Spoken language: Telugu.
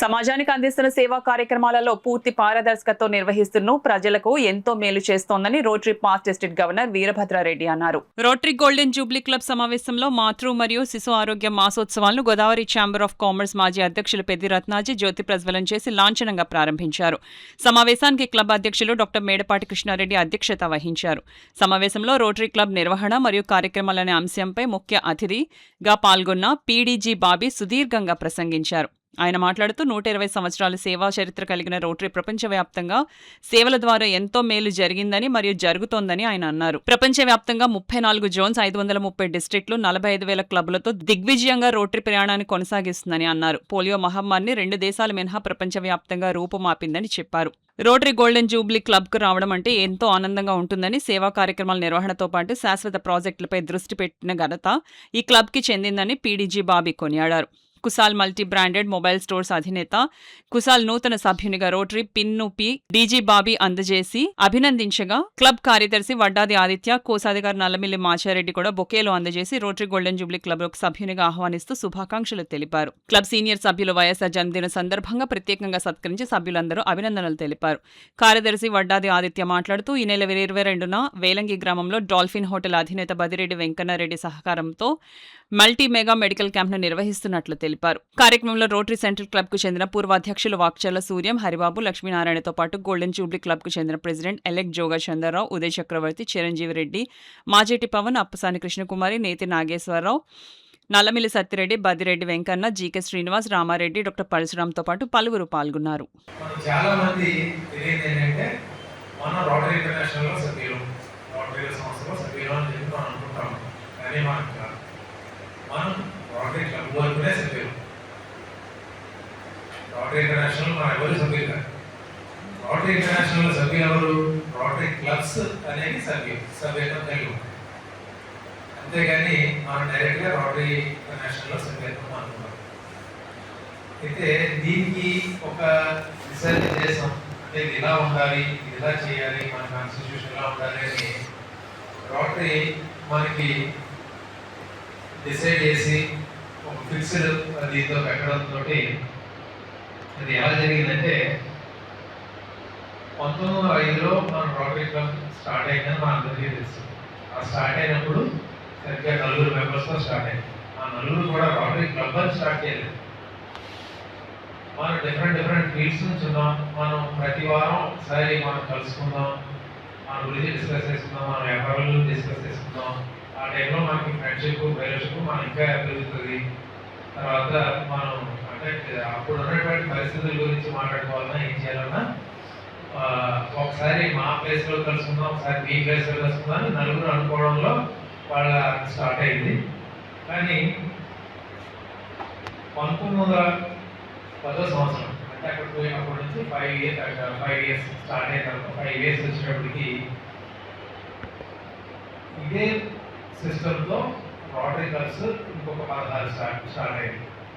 సమాజానికి అందిస్తున్న సేవా కార్యక్రమాలలో పూర్తి పారదర్శకతతో నిర్వహిస్తున్న ప్రజలకు ఎంతో మేలు చేస్తోందని rotary past district governor Veerabhadra Reddy అన్నారు. రోటరీ గోల్డెన్ జూబ్లీ క్లబ్ సమావేశంలో మాతృ మరియు శిశు ఆరోగ్య మాసోత్సవాలను గోదావరి ఛాంబర్ ఆఫ్ కామర్స్ మాజీ అధ్యక్షులు పెద్ది రత్నాజీ జ్యోతి ప్రజ్వలన చేసి లాంఛనంగా ప్రారంభించారు. సమావేశానికి క్లబ్ అధ్యక్షులు డాక్టర్ మేడపాటి కృష్ణారెడ్డి అధ్యక్షత వహించారు. సమావేశంలో రోటరీ క్లబ్ నిర్వహణ మరియు కార్యక్రమాలనే అంశంపై ముఖ్య అతిథిగా పాల్గొన్న పీడీజీ బాబీ సుదీర్ఘంగా ప్రసంగించారు. ఆయన మాట్లాడుతూ 120 సంవత్సరాల సేవా చరిత్ర కలిగిన రోటరీ ప్రపంచవ్యాప్తంగా సేవల ద్వారా ఎంతో మేలు జరిగిందని మరియు జరుగుతోందని ఆయన అన్నారు. ప్రపంచవ్యాప్తంగా 34 జోన్స్, 530 డిస్ట్రిక్టులు, 45,000 క్లబ్లతో దిగ్విజయంగా రోటరీ ప్రయాణాన్ని కొనసాగిస్తుందని అన్నారు. పోలియో మహమ్మారిని 2 దేశాలు మినహా ప్రపంచవ్యాప్తంగా రూపుమాపిందని చెప్పారు. రోటరీ గోల్డెన్ జూబ్లీ క్లబ్కు రావడం అంటే ఎంతో ఆనందంగా ఉంటుందని, సేవా కార్యక్రమాల నిర్వహణతో పాటు శాశ్వత ప్రాజెక్టులపై దృష్టి పెట్టిన ఘనత ఈ క్లబ్కి చెందిందని పీడీజీ బాబీ కొనియాడారు. Kusal multi branded mobile stores అధినేత కుసాల్ నూతన సభ్యునిగా rotary pin P DG Bobby అందజేసి అభినందించగా, క్లబ్ కార్యదర్శి వడ్డాది ఆదిత్య, కోశాధికారి నల్లమిల్లి మాచారెడ్డి కూడా బొకేలు అందజేసి రోటరీ గోల్డెన్ జూబ్లీ క్లబ్ సభ్యునిగా ఆహ్వానిస్తూ శుభాకాంక్షలు తెలిపారు. క్లబ్ సీనియర్ సభ్యులు వైఎస్ఆర్ జన్మదిన సందర్భంగా ప్రత్యేకంగా సత్కరించి సభ్యులందరూ అభినందనలు తెలిపారు. కార్యదర్శి వడ్డాది ఆదిత్య మాట్లాడుతూ ఈ నెల 22న వేలంగి గ్రామంలో డాల్ఫిన్ హోటల్ అధినేత బదిరెడ్డి వెంకన్నరెడ్డి సహకారంతో మల్టీ మెగా మెడికల్ క్యాంప్ను నిర్వహిస్తున్నట్లు తెలిపారు. కార్యక్రమంలో రోటరీ సెంట్రల్ క్లబ్కు చెందిన పూర్వాధ్యక్షులు వాక్చర్ల సూర్యం, హరిబాబు, లక్ష్మీనారాయణతో పాటు గోల్డెన్ జూబ్లీ క్లబ్కు చెందిన ప్రెసిడెంట్ ఎలెక్ట్ జోగా చంద్రరావు, ఉదయ్ చక్రవర్తి, చిరంజీవి రెడ్డి, మాజేటి పవన్, అప్పసాని కృష్ణకుమారి, నేతి నాగేశ్వరరావు, నల్లమిల్లి సత్తిరెడ్డి, బదిరెడ్డి వెంకన్న, జీకే శ్రీనివాస్, రామారెడ్డి, డాక్టర్ పరశురాంతో పాటు పలువురు పాల్గొన్నారు. రోటరీ క్లబ్ వరకునే సభ్యులు. రోటరీ ఇంటర్నేషనల్ మన ఎవరు సభ్యులు కాదు. రోటరీ ఇంటర్నేషనల్ సభ్యులు ఎవరు? రోటరీ క్లబ్స్ అనేది సభ్యత్వం కలిగి ఉంటాయి. అంతేగాని మనం డైరెక్ట్గా రోటరీ ఇంటర్నేషనల్లో సభ్యత్వం అనుకున్నాం. అయితే దీనికి ఒక దిశానిర్దేశం అంటే ఇది ఇలా ఉండాలి, ఇది ఇలా చేయాలి, మన కాన్స్టిట్యూషన్ ఇలా ఉండాలి అని రోటరీ మనకి డిసైడ్ చేసి ఒక ఫిక్స్డ్ దీంతో పెట్టడంతో అది ఎలా జరిగిందంటే 1905లో మన రోటరీ క్లబ్ స్టార్ట్ అయిందని మన అందరికీ తెలుసు. ఆ స్టార్ట్ అయినప్పుడు సరిగ్గా 4 మెంబర్స్తో స్టార్ట్ అయింది. ఆ 4 కూడా రోటరీ క్లబ్ అని స్టార్ట్ చేయలేదు. మనం డిఫరెంట్ ఫీల్డ్స్ నుంచి ఉన్నాం. మనం ప్రతి వారం ఒకసారి మనం కలుసుకుందాం, మన గురించి డిస్కస్ చేసుకుందాం, మన వ్యాపారాలు డిస్కస్ చేసుకుందాం. ఆ టైంలో మనకి ఫ్రెండ్షిప్ ఫెలోషిప్ మనం ఇంకా పెరుగుతుంది. తర్వాత మనం అంటే అప్పుడు ఉన్నటువంటి పరిస్థితుల గురించి మాట్లాడుకోవాలన్నా ఏం చేయాలన్నా ఒకసారి మా ప్లేస్లో కలుసుకుందాం, ఒకసారి మీ ప్లేస్లో కలుసుకుందాం అని 4 అనుకోవడంలో వాళ్ళ స్టార్ట్ అయింది. కానీ 1910వ సంవత్సరం అంటే అక్కడ పోయినప్పటి నుంచి 5 ఇయర్స్ స్టార్ట్ అయిన తర్వాత 5 ఇయర్స్ వచ్చేటప్పటికి ఇదే సిస్టంతో రోటరీ క్లబ్స్ ఇంకొక 16 స్టార్ట్ అయింది.